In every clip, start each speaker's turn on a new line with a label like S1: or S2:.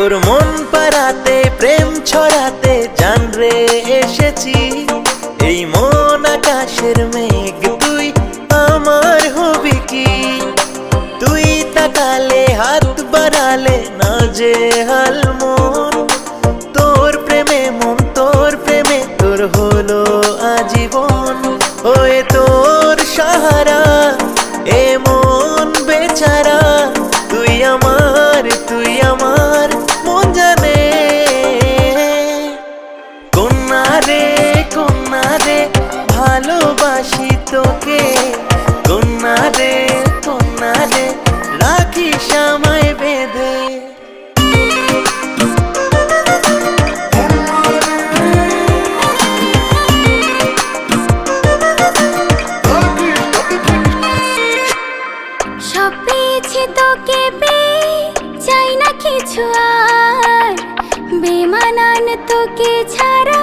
S1: তোর মন পাড়াতে প্রেম ছড়াতে জান রে এসেছি। এই মন আকাশের মেঘ তুই আমার হবি কি? তুই তাকালে হাত বাড়ালে না যে হাল মন, তোর প্রেমে মন তোর প্রেমে তোর হলো আজীবন। ওয়ে তোর সাহারা এ মন বেচারা, তুই আমার মন জানে। কন্যা রে ভালোবাসি তোকে, কন্যা রে রাখিস আমায় বেঁধে।
S2: সব পেয়েছি তোকে পেয়ে, চাই না কিছু আর। বেমানান তোকে ছাড়া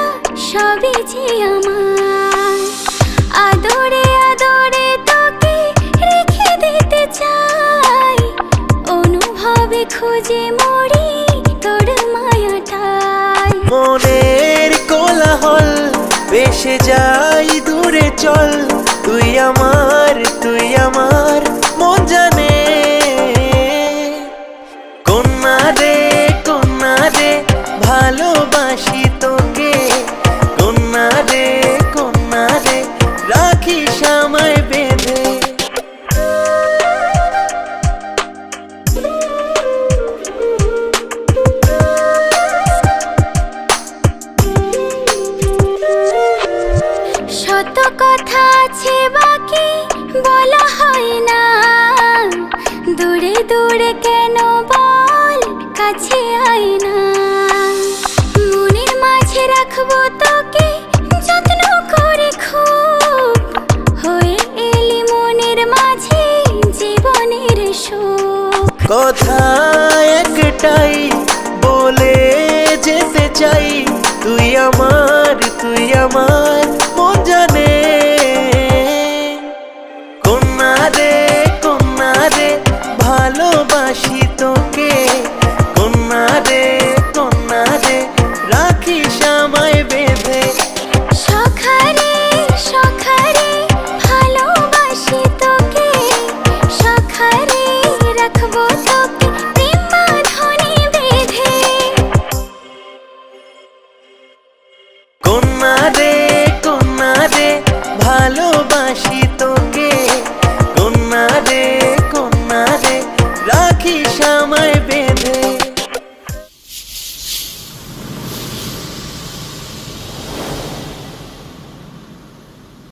S2: সবই যে আমার। আদরে আদরে তোকে রেখে দিতে চাই, অনুভবে খুঁজে মরি তোর মায়াটাই।
S1: মনের কোলাহল ভেসে যাই দূরে চল, তুই আমার মন জানে। কন্যা রে ভালোবাসি তোকে, কন্যা রে রাখিস আমায় বেঁধে।
S2: শত কথা আছে বাকি বলা হয় না, দূরে দূরে কেন বল কাছে আয় না। মনের মাঝে রাখবো তোকে যত্ন করে খুব, হয়ে এলি মনের মাঝে জীবনের সুখ।
S1: কথা একটাই বলে যেতে চাই, তুই আমার